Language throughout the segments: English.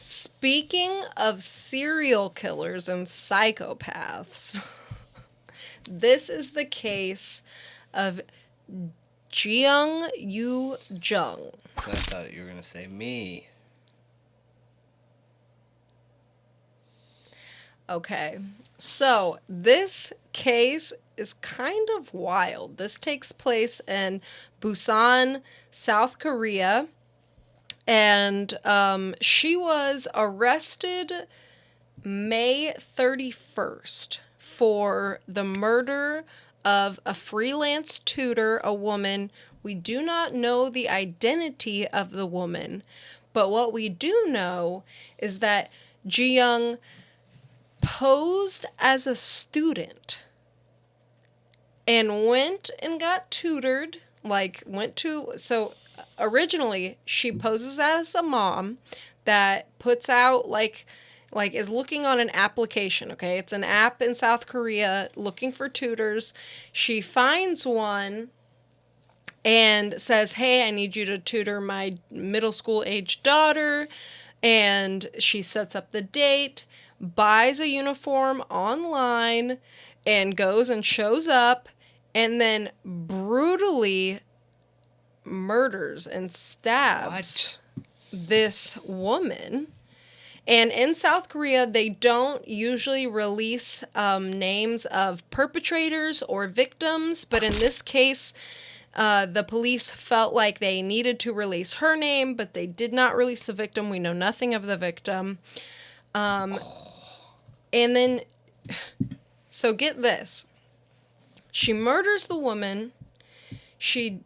Speaking of serial killers and psychopaths, this is the case of Jeong Yu Jung. I thought you were going to say me. Okay, so this case is kind of wild. This takes place in Busan, South Korea, and she was arrested May 31st for the murder of a freelance tutor, a woman. We do not know the identity of the woman, but what we do know is that Ji Young posed as a student and went and got tutored, so originally she poses as a mom that puts out is looking on an application, okay? It's an app in South Korea looking for tutors. She finds one and says, "Hey, I need you to tutor my middle school age daughter." And she sets up the date, buys a uniform online, and goes and shows up, and then brutally murders and stabs this woman. And in South Korea, they don't usually release names of perpetrators or victims, but in this case, the police felt like they needed to release her name, but they did not release the victim. We know nothing of the victim. And then, so get this. She murders the woman. She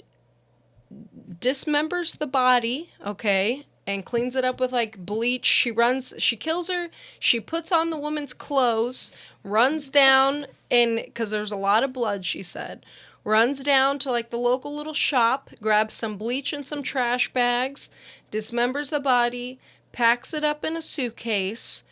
dismembers the body, okay, and cleans it up with, bleach. She kills her. She puts on the woman's clothes, runs down, and, because there's a lot of blood, she said, runs down to, the local little shop, grabs some bleach and some trash bags, dismembers the body, packs it up in a suitcase,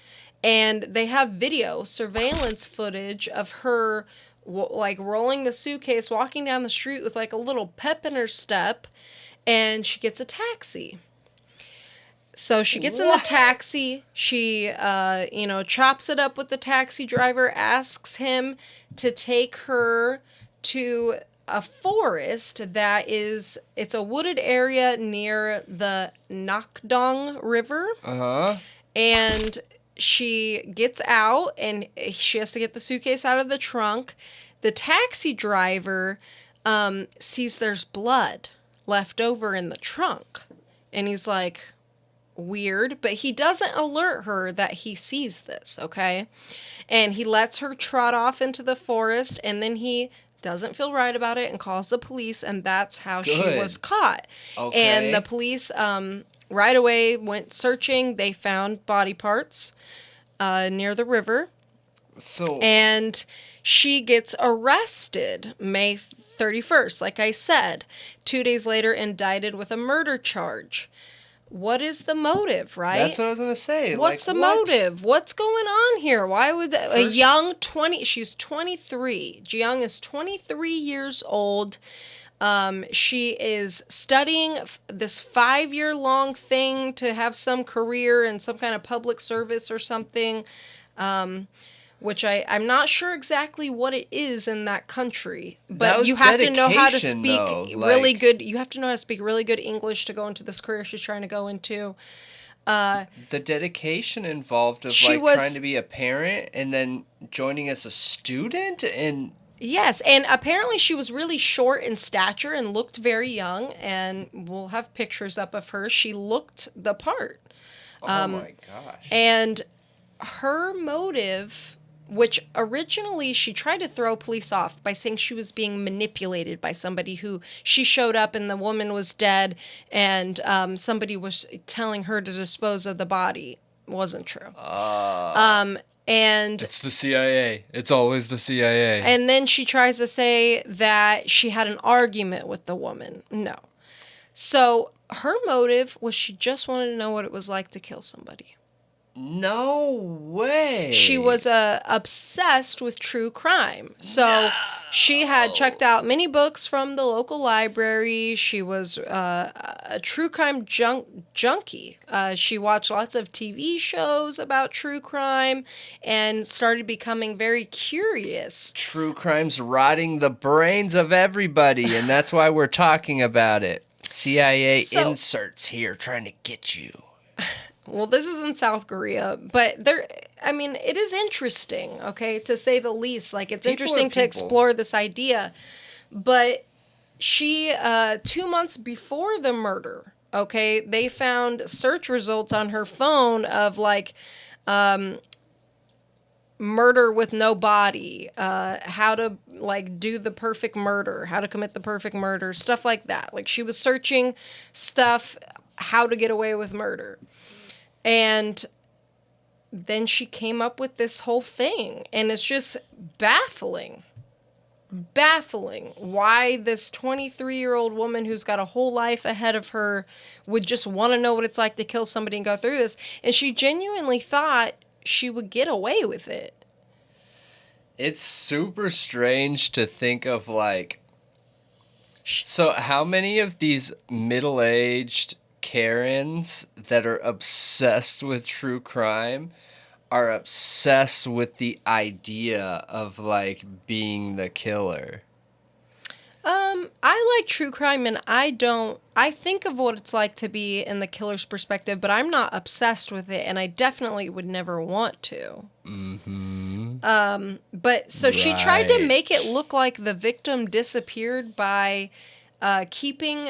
and they have surveillance footage of her, rolling the suitcase, walking down the street with, a little pep in her step, and she gets a taxi. So she gets in the taxi, she, chops it up with the taxi driver, asks him to take her to a forest it's a wooded area near the Nakdong River. Uh-huh. And she gets out, and she has to get the suitcase out of the trunk. The taxi driver sees there's blood left over in the trunk. And he's like, weird, but he doesn't alert her that he sees this, okay? And he lets her trot off into the forest, and then he doesn't feel right about it and calls the police, and that's how she was caught. Okay. And the police right away went searching. They found body parts near the river. And she gets arrested May 31st, like I said. 2 days later, indicted with a murder charge. What is the motive, right? That's what I was going to say. What's the motive? What's going on here? Why would a young she's 23. Jeong is 23 years old. She is studying this 5-year-long thing to have some career in some kind of public service or something, which I'm not sure exactly what it is in that country. But you have to know how to speak really good. You have to know how to speak really good English to go into this career she's trying to go into. The dedication involved of trying to be a parent and then joining as a student and... Yes, and apparently she was really short in stature and looked very young, and we'll have pictures up of her. She looked the part. Oh my gosh. And her motive, which originally she tried to throw police off by saying she was being manipulated by somebody who she showed up and the woman was dead, and somebody was telling her to dispose of the body. Wasn't true. And it's the CIA. It's always the CIA. And then she tries to say that she had an argument with the woman. No. So her motive was she just wanted to know what it was like to kill somebody. No way. She was obsessed with true crime. So she had checked out many books from the local library. She was a true crime junkie. She watched lots of TV shows about true crime and started becoming very curious. True crime's rotting the brains of everybody, and that's why we're talking about it. CIA inserts here trying to get you. Well, this is in South Korea, but it is interesting, okay, to say the least. Like, it's interesting to explore this idea. But she, 2 months before the murder, okay, they found search results on her phone of, like, murder with no body, how to, like, do the perfect murder, how to commit the perfect murder, stuff like that. Like, she was searching stuff, how to get away with murder. And then she came up with this whole thing. And it's just baffling why this 23-year-old woman who's got a whole life ahead of her would just want to know what it's like to kill somebody and go through this. And she genuinely thought she would get away with it. It's super strange to think of, like... So how many of these middle-aged Karens that are obsessed with true crime are obsessed with the idea of, like, being the killer? I like true crime, and I think of what it's like to be in the killer's perspective, but I'm not obsessed with it, and I definitely would never want to. But so she tried to make it look like the victim disappeared by keeping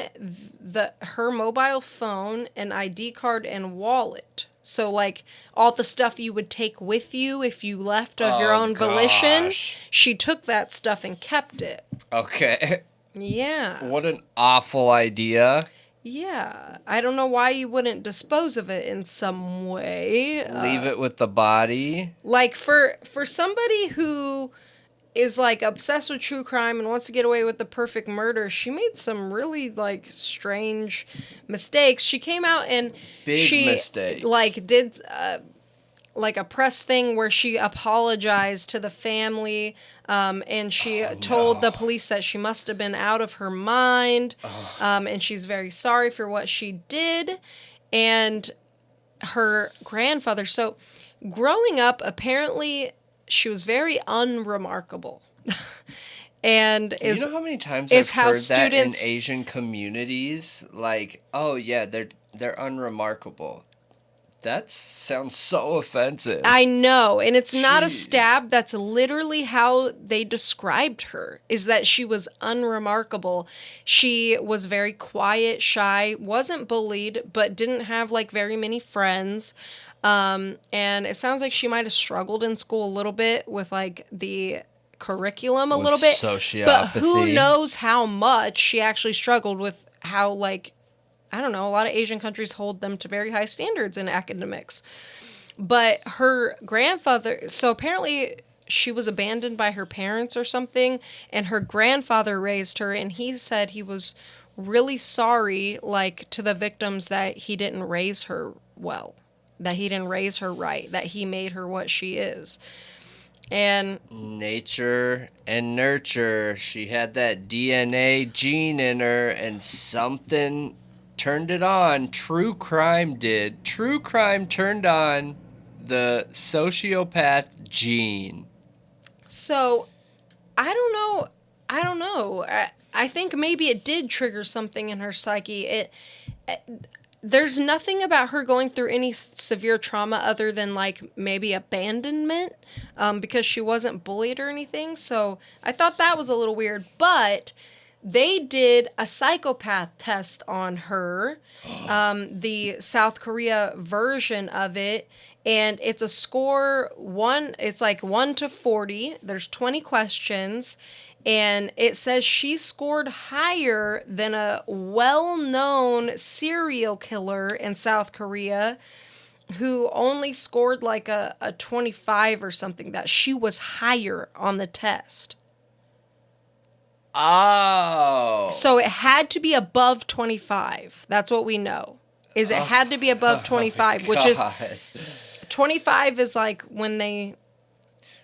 her mobile phone, an ID card, and wallet. So, like, all the stuff you would take with you if you left of your own volition, she took that stuff and kept it. Okay. Yeah. What an awful idea. Yeah. I don't know why you wouldn't dispose of it in some way. Leave it with the body. Like, for somebody who is, like, obsessed with true crime and wants to get away with the perfect murder, she made some really, like, strange mistakes. She came out and mistakes. Like, did like a press thing where she apologized to the family, and she told the police that she must have been out of her mind, and she's very sorry for what she did. And her grandfather, so growing up, apparently she was very unremarkable. And you know how many times I've heard that in Asian communities? Like, oh yeah, they're unremarkable. That sounds so offensive. I know, and it's not a stab. That's literally how they described her, is that she was unremarkable. She was very quiet, shy, wasn't bullied, but didn't have, like, very many friends. And it sounds like she might have struggled in school a little bit with, like, the curriculum a little bit. Sociopathy. But who knows how much she actually struggled with how, like, I don't know, a lot of Asian countries hold them to very high standards in academics. But her grandfather, so apparently she was abandoned by her parents or something, and her grandfather raised her, and he said he was really sorry, like, to the victims that he didn't raise her well, that he didn't raise her right, that he made her what she is. And nature and nurture. She had that DNA gene in her, and something turned it on. True crime did. True crime turned on the sociopath gene. So, I don't know. I think maybe it did trigger something in her psyche. There's nothing about her going through any severe trauma other than, like, maybe abandonment, because she wasn't bullied or anything. So I thought that was a little weird. But they did a psychopath test on her, the South Korea version of it, and it's a score it's like 1 to 40. There's 20 questions, and it says she scored higher than a well-known serial killer in South Korea who only scored like a 25 or something, that she was higher on the test. Oh. So it had to be above 25. That's what we know. Is it had to be above 25, which is 25 is like when they...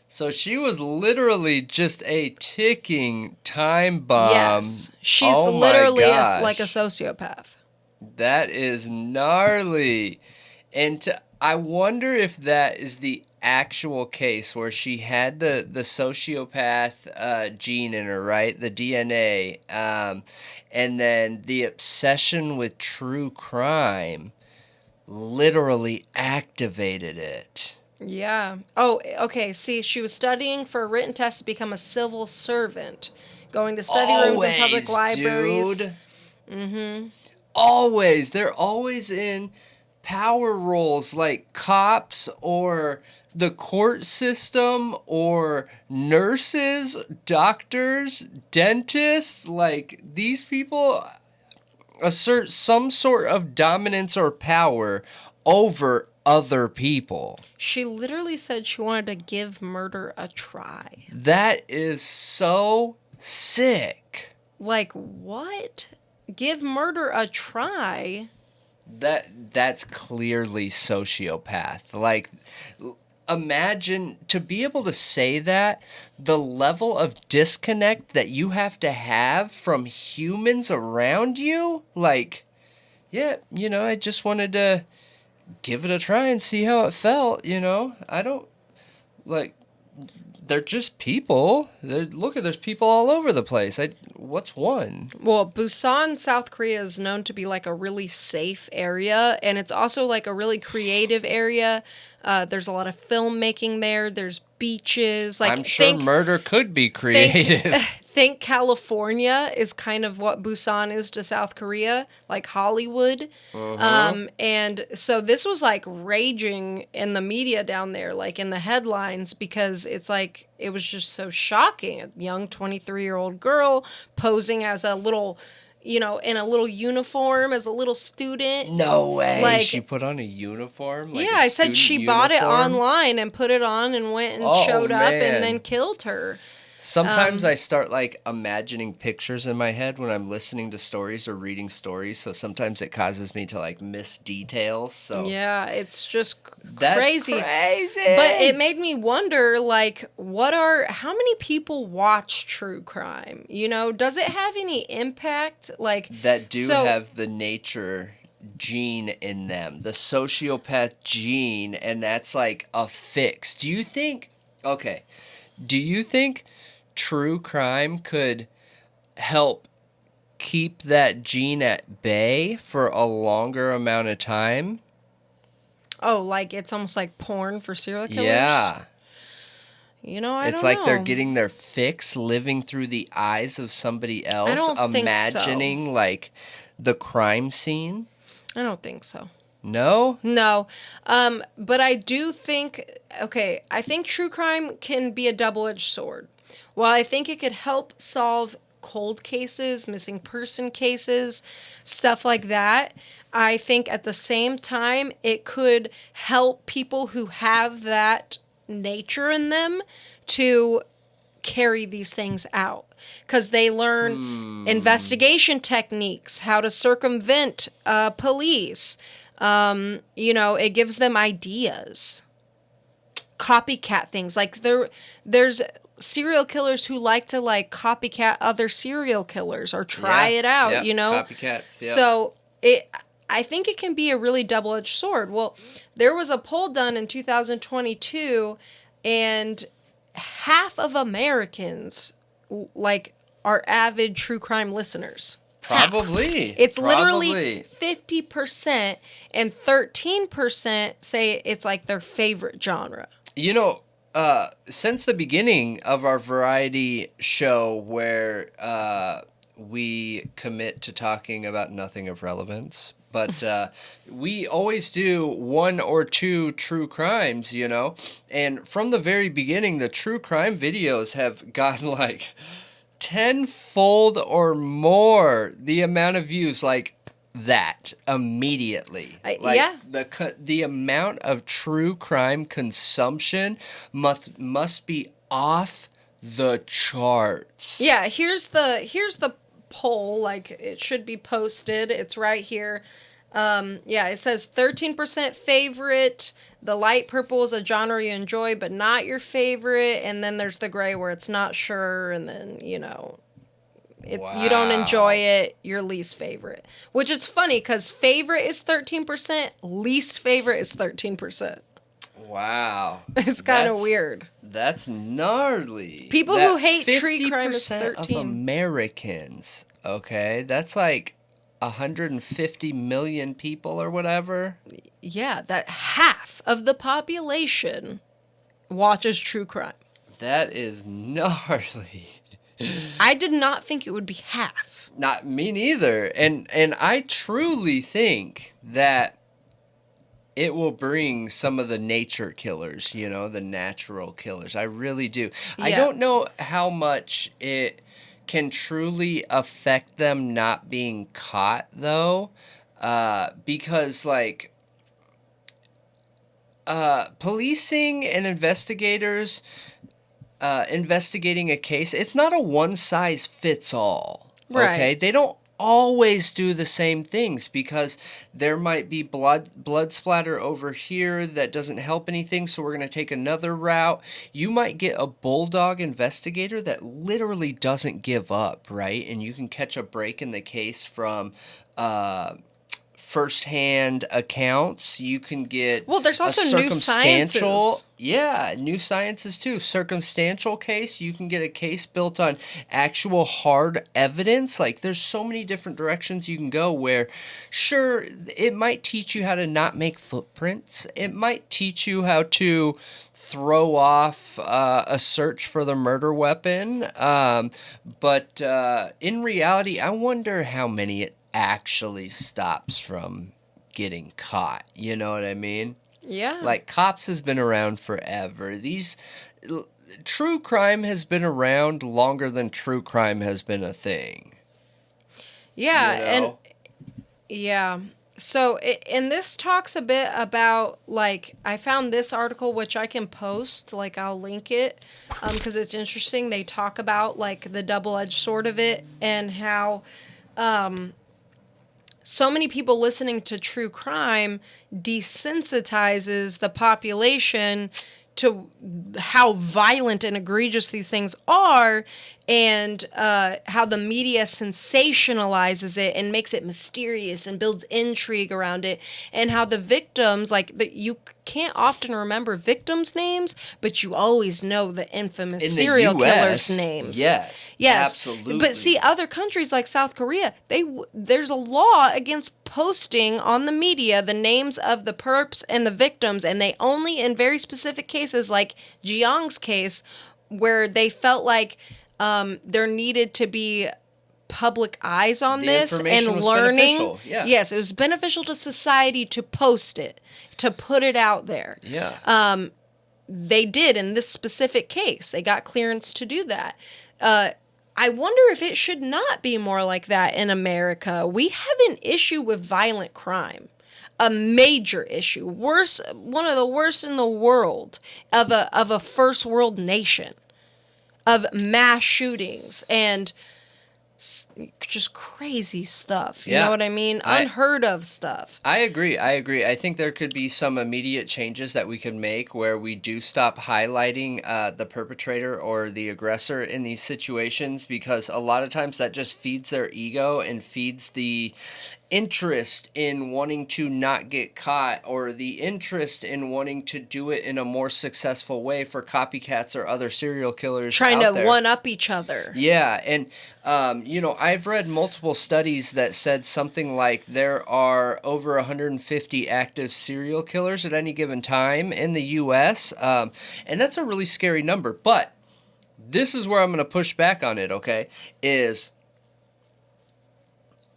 So she was literally just a ticking time bomb. Yes. She's Oh literally my like a gosh. sociopath. That is gnarly. And I wonder if that is the actual case where she had the sociopath gene in her, right? The DNA. And then the obsession with true crime literally activated it. Yeah. Oh, okay. See, she was studying for a written test to become a civil servant, going to study rooms in public libraries. Dude. Mm-hmm. Always. They're always in power roles like cops or the court system or nurses, doctors, dentists. Like, these people assert some sort of dominance or power over other people. She literally said she wanted to give murder a try. That is so sick. Like, what? Give murder a try? That's clearly sociopath. Like, imagine to be able to say that, the level of disconnect that you have to have from humans around you. Like, yeah, I just wanted to give it a try and see how it felt, I don't, like, they're just people. There's people all over the place. What's one? Well, Busan, South Korea is known to be like a really safe area, and it's also like a really creative area. There's a lot of filmmaking there. There's beaches. Like, I'm sure murder could be creative. Think California is kind of what Busan is to South Korea, like Hollywood. And so this was like raging in the media down there, like in the headlines, because it's like, it was just so shocking. A young 23-year-old girl posing as a little, in a little uniform as a little student. No way. Like, she put on a uniform? Like, yeah, I said she bought it online and put it on and went and showed up and then killed her. Sometimes I start, like, imagining pictures in my head when I'm listening to stories or reading stories, so sometimes it causes me to, like, miss details, so... Yeah, it's just crazy. That's crazy! But it made me wonder, like, how many people watch true crime? Does it have any impact? Like... That have the nature gene in them, the sociopath gene, and that's, like, a fix. Do you think true crime could help keep that gene at bay for a longer amount of time? Oh, like it's almost like porn for serial killers? Yeah. I don't know. It's like they're getting their fix living through the eyes of somebody else, I don't imagining, like, the crime scene. I don't think so. No? No. But I do think, I think true crime can be a double-edged sword. While I think it could help solve cold cases, missing person cases, stuff like that, I think at the same time it could help people who have that nature in them to carry these things out. Because they learn investigation techniques, how to circumvent police. It gives them ideas. Copycat things. Like, there's serial killers who like to, like, copycat other serial killers or try it out, Copycats, yeah. So I think it can be a really double-edged sword. Well, there was a poll done in 2022, and half of Americans, like, are avid true crime listeners. Probably. It's literally 50%, and 13% say it's like their favorite genre. Since the beginning of our variety show where we commit to talking about nothing of relevance, but we always do one or two true crimes, and from the very beginning, the true crime videos have gotten, like, tenfold or more the amount of views, like, that immediately. Yeah. The amount of true crime consumption must be off the charts. Yeah, here's the poll. Like, it should be posted. It's right here. Yeah, it says 13% favorite. The light purple is a genre you enjoy, but not your favorite. And then there's the gray where it's not sure. And then, it's you don't enjoy it, your least favorite. Which is funny because favorite is 13%, least favorite is 13%. Wow. It's kind of weird. That's gnarly. People who hate tree crime is 13. Of Americans, okay? That's like 150 million people or whatever. Yeah, that half of the population watches true crime. That is gnarly. I did not think it would be half. Not me neither. And I truly think that it will bring some of the nature killers, the natural killers. I really do. Yeah. I don't know how much it can truly affect them not being caught, though, because, policing and investigators investigating a case, it's not a one-size-fits-all, okay? Right. They don't always do the same things because there might be blood splatter over here that doesn't help anything, so we're going to take another route. You might get a bulldog investigator that literally doesn't give up, right? And you can catch a break in the case from first-hand accounts. You can get there's also new sciences. Yeah, new sciences too. Circumstantial case. You can get a case built on actual hard evidence. Like, there's so many different directions you can go where, sure, it might teach you how to not make footprints. It might teach you how to throw off a search for the murder weapon. But in reality, I wonder how many it actually stops from getting caught. You know what I mean? Yeah. Like, cops has been around forever. True crime has been around longer than true crime has been a thing. Yeah, and yeah. So, and this talks a bit about, I found this article, which I can post, I'll link it, because it's interesting. They talk about, the double-edged sword of it and how, so many people listening to true crime desensitizes the population to how violent and egregious these things are, and how the media sensationalizes it and makes it mysterious and builds intrigue around it, and how the victims, you can't often remember victims' names, but you always know the infamous serial killers' names. Yes, absolutely. But see, other countries like South Korea, there's a law against posting on the media the names of the perps and the victims, and they only, in very specific cases, like Jiang's case, where they felt like there needed to be public eyes on this and learning. Yeah. Yes, it was beneficial to society to post it, to put it out there. Yeah. They did in this specific case. They got clearance to do that. I wonder if it should not be more like that in America. We have an issue with violent crime. A major issue. One of the worst in the world of a first world nation. Of mass shootings and just crazy stuff. You know what I mean? Unheard of stuff. I agree. I think there could be some immediate changes that we could make where we do stop highlighting the perpetrator or the aggressor in these situations, because a lot of times that just feeds their ego and feeds the interest in wanting to not get caught, or the interest in wanting to do it in a more successful way for copycats or other serial killers trying to one-up each other. Yeah, and I've read multiple studies that said something like there are over 150 active serial killers at any given time in the U.S., and that's a really scary number. But this is where I'm going to push back on it, okay, is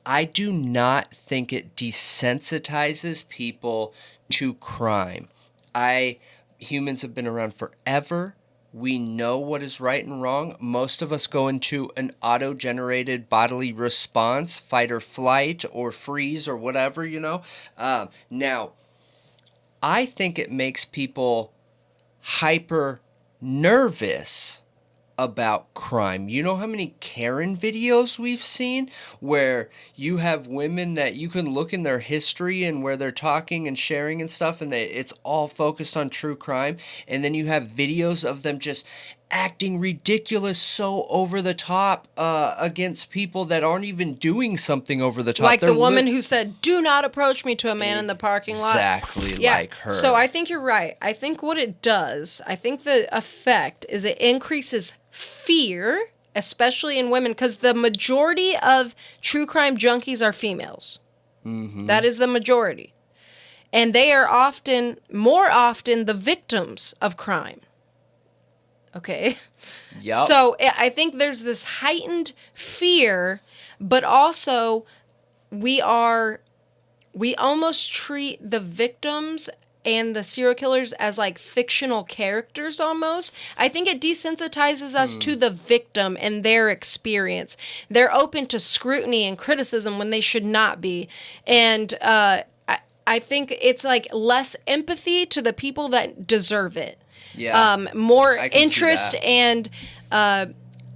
I do not think it desensitizes people to crime. Humans have been around forever. We know what is right and wrong. Most of us go into an auto-generated bodily response, fight or flight or freeze or whatever, Now, I think it makes people hyper nervous about crime. You know how many Karen videos we've seen where you have women that you can look in their history and where they're talking and sharing and stuff, and it's all focused on true crime, and then you have videos of them just acting ridiculous, so over the top against people that aren't even doing something over the top. Like the woman who said, "Do not approach me," to a man in the parking lot. Exactly like her. So I think you're right. I think what it does, I think the effect is it increases fear, especially in women, because the majority of true crime junkies are females. Mm-hmm. That is the majority. And they are more often, the victims of crime. Okay. Yep. So I think there's this heightened fear, but also we almost treat the victims and the serial killers as like fictional characters almost. I think it desensitizes us to the victim and their experience. They're open to scrutiny and criticism when they should not be. And I think it's like less empathy to the people that deserve it. Yeah. More interest and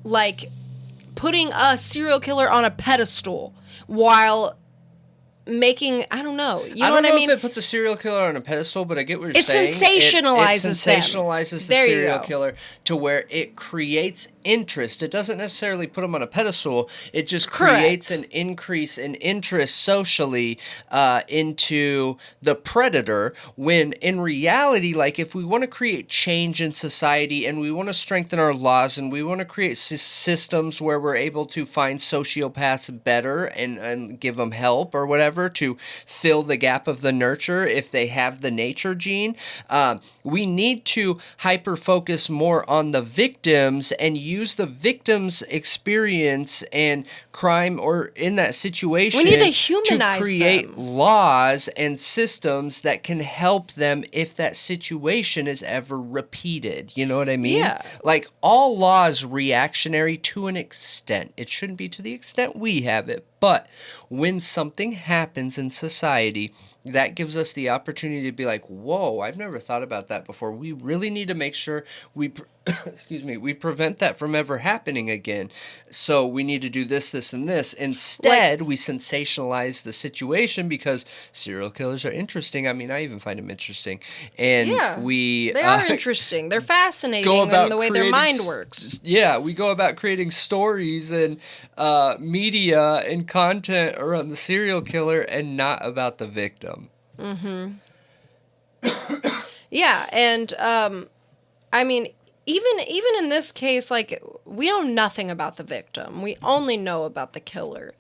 like putting a serial killer on a pedestal while making, I don't know. You know what I mean? I don't know if it puts a serial killer on a pedestal, but I get what you're saying. It sensationalizes the serial killer to where it creates interest. It doesn't necessarily put them on a pedestal. It just creates an increase in interest socially into the predator, when in reality, like if we want to create change in society and we want to strengthen our laws and we want to create systems where we're able to find sociopaths better and give them help or whatever to fill the gap of the nurture if they have the nature gene, we need to hyper-focus more on the victims and use the victim's experience and crime or in that situation. We need to humanize to create them. Laws and systems that can help them if that situation is ever repeated. You know what I mean? Yeah. Like all laws reactionary to an extent. It shouldn't be to the extent we have it, but when something happens in society, that gives us the opportunity to be like, whoa, I've never thought about that before. We really need to make sure we prevent that from ever happening again. So we need to do this, this, and this. Instead, we sensationalize the situation because serial killers are interesting. I mean, I even find them interesting. And they are interesting. They're fascinating in the way their mind works. Yeah, we go about creating stories and media and content around the serial killer and not about the victim. Mm-hmm. Yeah, and I mean, even in this case, like, we know nothing about the victim. We only know about the killer.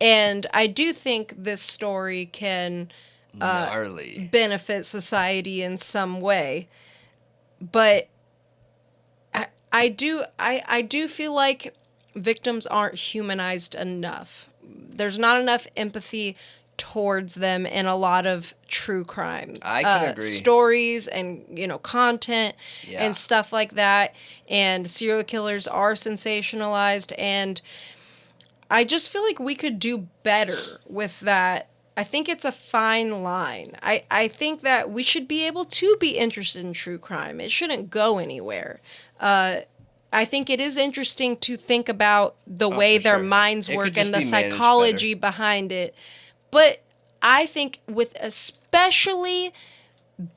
And I do think this story can benefit society in some way. But I do feel like victims aren't humanized enough. There's not enough empathy towards them in a lot of true crime stories and content and stuff like that, and serial killers are sensationalized, and I just feel like we could do better with that. I think it's a fine line. I think that we should be able to be interested in true crime. It shouldn't go anywhere. I think it is interesting to think about the way their minds work and the psychology behind it. But I think with especially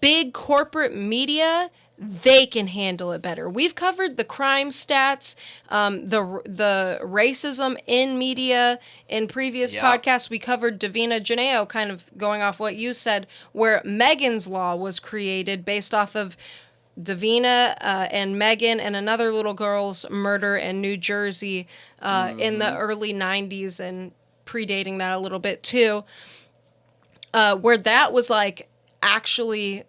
big corporate media, they can handle it better. We've covered the crime stats, the racism in media in previous podcasts. We covered Davina Janeo, kind of going off what you said, where Megan's Law was created based off of Davina and Megan and another little girl's murder in New Jersey in the early 90s and predating that a little bit too, where that was like actually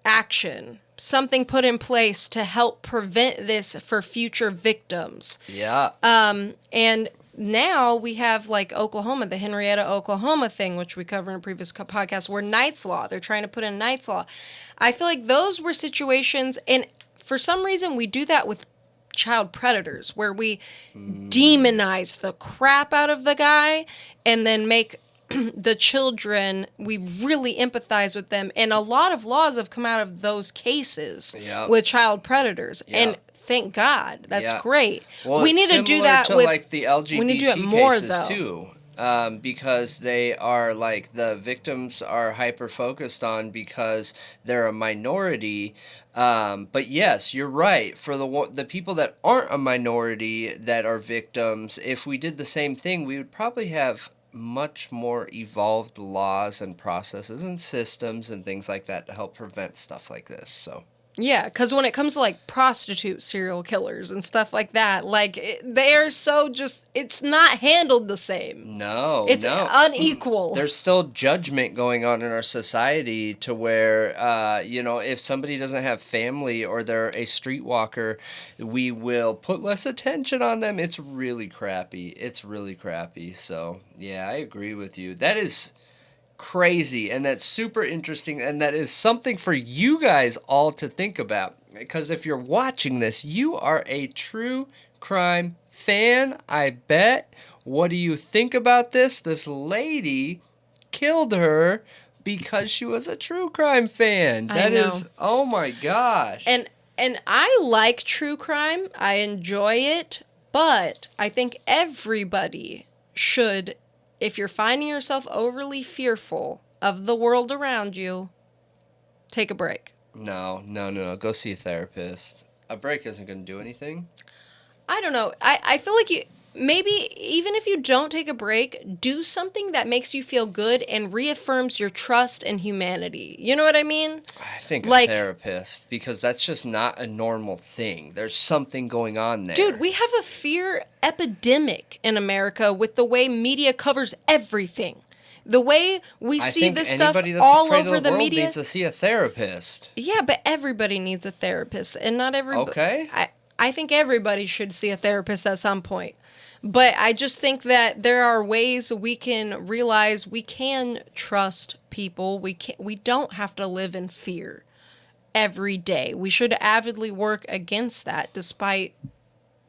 action, something put in place to help prevent this for future victims. Yeah. And now we have like Oklahoma, the Henrietta, Oklahoma thing, which we covered in a previous podcast, where Knight's Law, they're trying to put in Knight's Law. I feel like those were situations, and for some reason we do that with child predators, where we demonize the crap out of the guy and then make the children, we really empathize with them. And a lot of laws have come out of those cases with child predators. And Thank God. That's Yeah. great. Well, We it's need to do similar that to with like the LGBT we need to do it more, cases though. too, because they are like the victims are hyper focused on because they're a minority. But yes, you're right. For the people that aren't a minority that are victims, if we did the same thing, we would probably have much more evolved laws and processes and systems and things like that to help prevent stuff like this. So. Yeah, because when it comes to like prostitute serial killers and stuff like that, like they are so just, it's not handled the same. No, It's no. unequal. There's still judgment going on in our society to where, if somebody doesn't have family or they're a streetwalker, we will put less attention on them. It's really crappy. So, yeah, I agree with you. That is crazy, and that's super interesting, and that is something for you guys all to think about, because if you're watching this, you are a true crime fan, I bet. What do you think about this? This lady killed her because she was a true crime fan. That is, oh my gosh. And I like true crime. I enjoy it, but I think everybody should, if you're finding yourself overly fearful of the world around you, take a break. No. Go see a therapist. A break isn't going to do anything. I don't know. I feel like maybe even if you don't take a break, do something that makes you feel good and reaffirms your trust in humanity. You know what I mean? I think a therapist, because that's just not a normal thing. There's something going on there. Dude, we have a fear epidemic in America with the way media covers everything. The way we see this stuff all over the media needs to see a therapist. Yeah, but everybody needs a therapist, and not everybody. Okay. I think everybody should see a therapist at some point. But I just think that there are ways we can realize we can trust people. We don't have to live in fear every day. We should avidly work against that, despite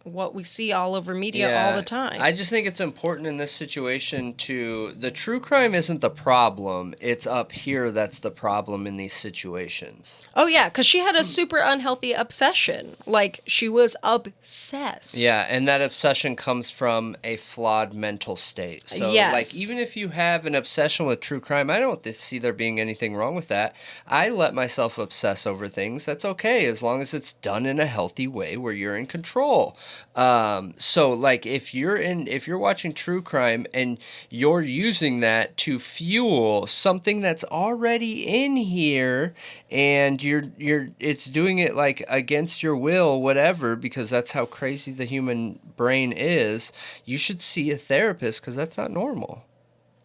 what we see all over media all the time. I just think it's important in this situation the true crime isn't the problem. It's up here that's the problem in these situations. Oh, yeah, because she had a super unhealthy obsession. Like, she was obsessed. Yeah, and that obsession comes from a flawed mental state. So, like, even if you have an obsession with true crime, I don't see there being anything wrong with that. I let myself obsess over things. That's okay, as long as it's done in a healthy way where you're in control. So like if you're watching true crime and you're using that to fuel something that's already in here, and it's doing it like against your will, whatever, because that's how crazy the human brain is, you should see a therapist, because that's not normal.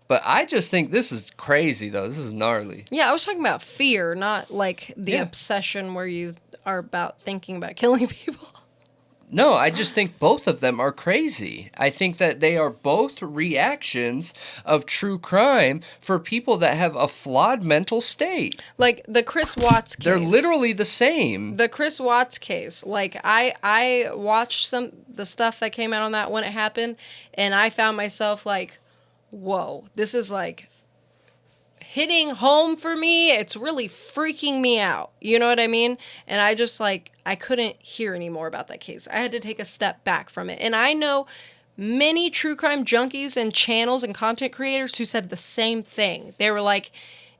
But I just think this is crazy, though. This is gnarly. Yeah, I was talking about fear, not like the obsession where you are about thinking about killing people. No, I just think both of them are crazy. I think that they are both reactions of true crime for people that have a flawed mental state. Like the Chris Watts case. They're literally the same. The Chris Watts case. Like I watched the stuff that came out on that when it happened, and I found myself like, whoa, this is like hitting home for me. It's really freaking me out. You know what I mean? And I just like, I couldn't hear any more about that case. I had to take a step back from it. And I know many true crime junkies and channels and content creators who said the same thing. They were like,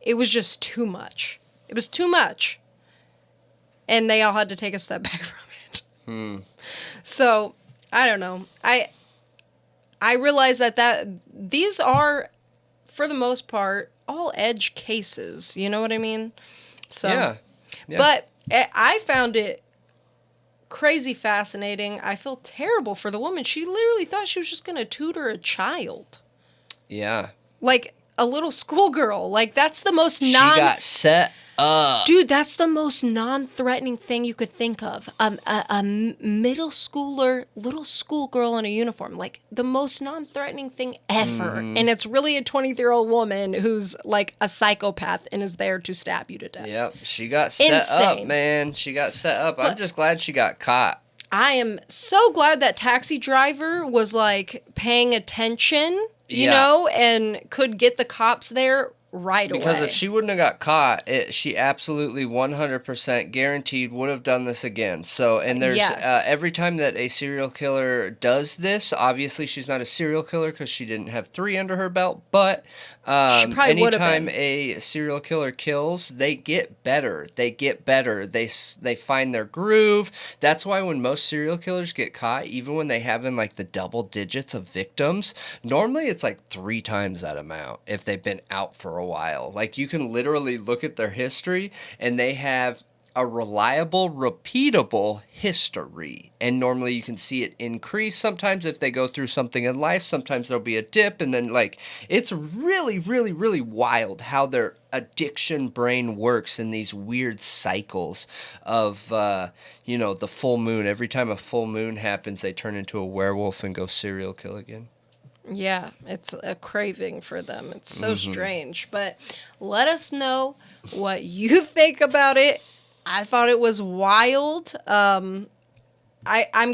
it was just too much. It was too much. And they all had to take a step back from it. So, I don't know. I realize that these are, for the most part, all edge cases. You know what I mean? So, yeah. But I found it crazy fascinating. I feel terrible for the woman. She literally thought she was just going to tutor a child. Yeah. Like a little schoolgirl. Like that's the most She got set up. Dude, that's the most non-threatening thing you could think of. A middle schooler, little schoolgirl in a uniform. Like, the most non-threatening thing ever. Mm-hmm. And it's really a 23-year-old woman who's, like, a psychopath and is there to stab you to death. Yep, she got set up, man. She got set up. I'm just glad she got caught. I am so glad that taxi driver was, like, paying attention, you know, and could get the cops there right away. Because if she wouldn't have got caught, she absolutely 100% guaranteed would have done this again. So, and there's every time that a serial killer does this, obviously she's not a serial killer because she didn't have 3 under her belt, but anytime a serial killer kills, they get better. They get better. They find their groove. That's why when most serial killers get caught, even when they have in like the double digits of victims, normally it's like 3 times that amount if they've been out for a while. Like, you can literally look at their history and they have a reliable, repeatable history. And normally you can see it increase sometimes if they go through something in life. Sometimes there'll be a dip, and then, like, it's really, really, really wild how their addiction brain works in these weird cycles of, the full moon. Every time a full moon happens, they turn into a werewolf and go serial kill again. Yeah, it's a craving for them. It's so strange. But let us know what you think about it. I thought it was wild. I'm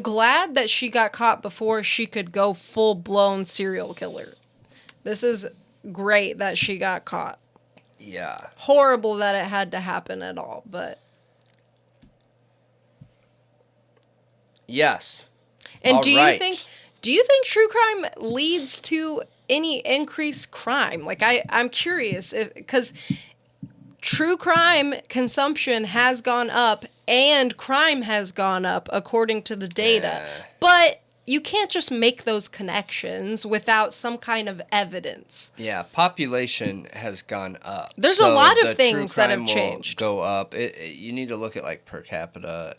glad that she got caught before she could go full-blown serial killer. This is great that she got caught. Yeah. Horrible that it had to happen at all, but... Yes. And all do right. you think true crime leads to any increased crime? Like, I'm curious, because true crime consumption has gone up and crime has gone up according to the data. But you can't just make those connections without some kind of evidence. Yeah, population has gone up. There's a lot of things that have changed. Go up. You need to look at like per capita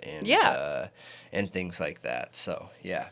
and things like that. So, yeah.